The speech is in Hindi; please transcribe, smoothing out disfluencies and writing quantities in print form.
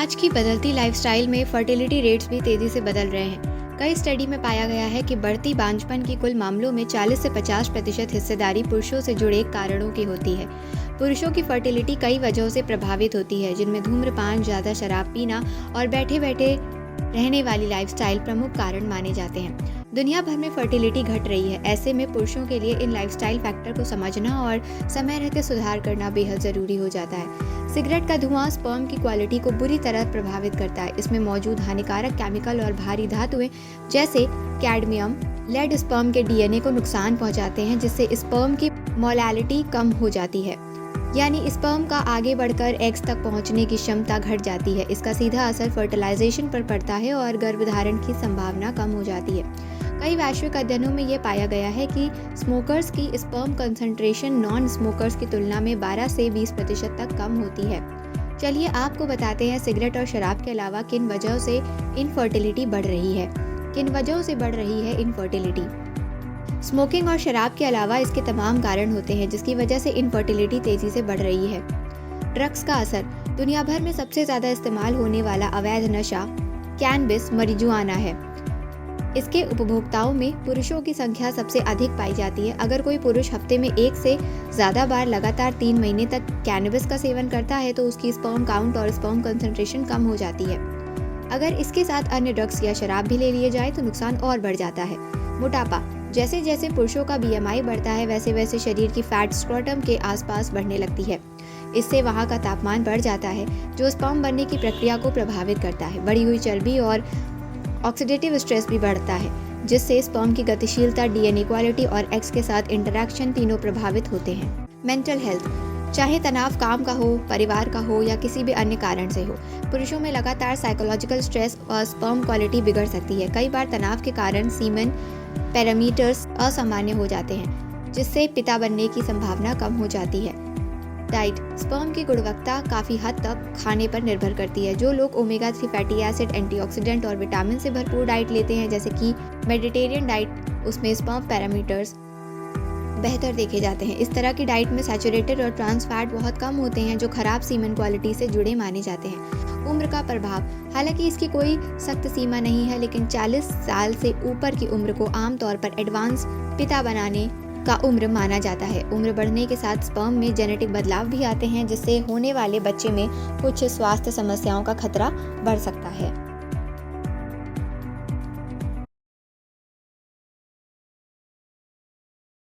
आज की बदलती लाइफस्टाइल में फर्टिलिटी रेट्स भी तेजी से बदल रहे हैं। कई स्टडी में पाया गया है कि बढ़ती बांझपन की कुल मामलों में 40 से 50% हिस्सेदारी पुरुषों से जुड़े कारणों की होती है। पुरुषों की फर्टिलिटी कई वजहों से प्रभावित होती है, जिनमें धूम्रपान, ज्यादा शराब पीना और बैठे बैठे रहने वाली लाइफस्टाइल प्रमुख कारण माने जाते हैं। दुनिया भर में फर्टिलिटी घट रही है। ऐसे में पुरुषों के लिए इन लाइफस्टाइल फैक्टर को समझना और समय रहते सुधार करना बेहद जरूरी हो जाता है। सिगरेट का धुआं स्पर्म की क्वालिटी को बुरी तरह प्रभावित करता है। इसमें मौजूद हानिकारक केमिकल और भारी धातुएं जैसे कैडमियम, लेड स्पर्म के डीएनए को नुकसान पहुंचाते हैं, जिससे स्पर्म की मोलालिटी कम हो जाती है, यानी स्पर्म का आगे बढ़कर एग्स तक पहुंचने की क्षमता घट जाती है। इसका सीधा असर फर्टिलाइजेशन पर पड़ता है और गर्भधारण की संभावना कम हो जाती है। कई वैश्विक अध्ययनों में ये पाया गया है कि स्मोकर्स की स्पर्म कंसंट्रेशन नॉन स्मोकर्स की तुलना में 12 से 20% तक कम होती है। चलिए आपको बताते हैं सिगरेट और शराब के अलावा किन वजहों से इनफर्टिलिटी बढ़ रही है। स्मोकिंग और शराब के अलावा इसके तमाम कारण होते हैं, जिसकी वजह से इनफर्टिलिटी तेजी से बढ़ रही है। ड्रग्स का असर। दुनिया भर में सबसे ज्यादा इस्तेमाल होने वाला अवैध नशा कैनबिस marijuana है। इसके उपभोक्ताओं में पुरुषों की संख्या सबसे अधिक पाई जाती है। अगर कोई पुरुष हफ्ते में 1 से ज़्यादा बार लगातार 3 महीने तक कैनबिस का सेवन करता है तो उसकी स्पर्म काउंट और स्पर्म कंसंट्रेशन कम हो जाती है। अगर इसके साथ अन्य ड्रग्स या शराब भी ले लिए जाए तो नुकसान और बढ़ जाता है। मोटापा। जैसे जैसे पुरुषों का BMI बढ़ता है वैसे वैसे शरीर की फैट स्क्रोटम के आसपास बढ़ने लगती है। इससे वहाँ का तापमान बढ़ जाता है, जो स्पर्म बनने की प्रक्रिया को प्रभावित करता है। बढ़ी हुई चर्बी और ऑक्सीडेटिव स्ट्रेस भी बढ़ता है, जिससे स्पर्म की गतिशीलता, DNA क्वालिटी और एग्स के साथ इंटरैक्शन तीनों प्रभावित होते हैं। Mental health. चाहे तनाव काम का हो, परिवार का हो या किसी भी अन्य कारण से हो, पुरुषों में लगातार साइकोलॉजिकल स्ट्रेस और स्पर्म क्वालिटी बिगड़ सकती है। कई बार तनाव के कारण सीमेन पैरामीटर्स असामान्य हो जाते हैं, जिससे पिता बनने की संभावना कम हो जाती है। डाइट। स्पर्म की गुणवत्ता काफ़ी हद तक खाने पर निर्भर करती है। जो लोग ओमेगा 3 फैटी एसिड, एंटीऑक्सीडेंट और विटामिन से भरपूर डाइट लेते हैं, जैसे कि मेडिटेरियन डाइट, उसमें स्पर्म पैरामीटर्स बेहतर देखे जाते हैं। इस तरह की डाइट में सैचुरेटेड और ट्रांस फैट बहुत कम होते हैं, जो खराब सीमेन क्वालिटी से जुड़े माने जाते हैं। उम्र का प्रभाव। हालांकि इसकी कोई सख्त सीमा नहीं है, लेकिन 40 साल से ऊपर की उम्र को आमतौर पर एडवांस पिता बनाने का उम्र माना जाता है। उम्र बढ़ने के साथ स्पर्म में जेनेटिक बदलाव भी आते हैं, जिससे होने वाले बच्चे में कुछ स्वास्थ्य समस्याओं का खतरा बढ़ सकता है।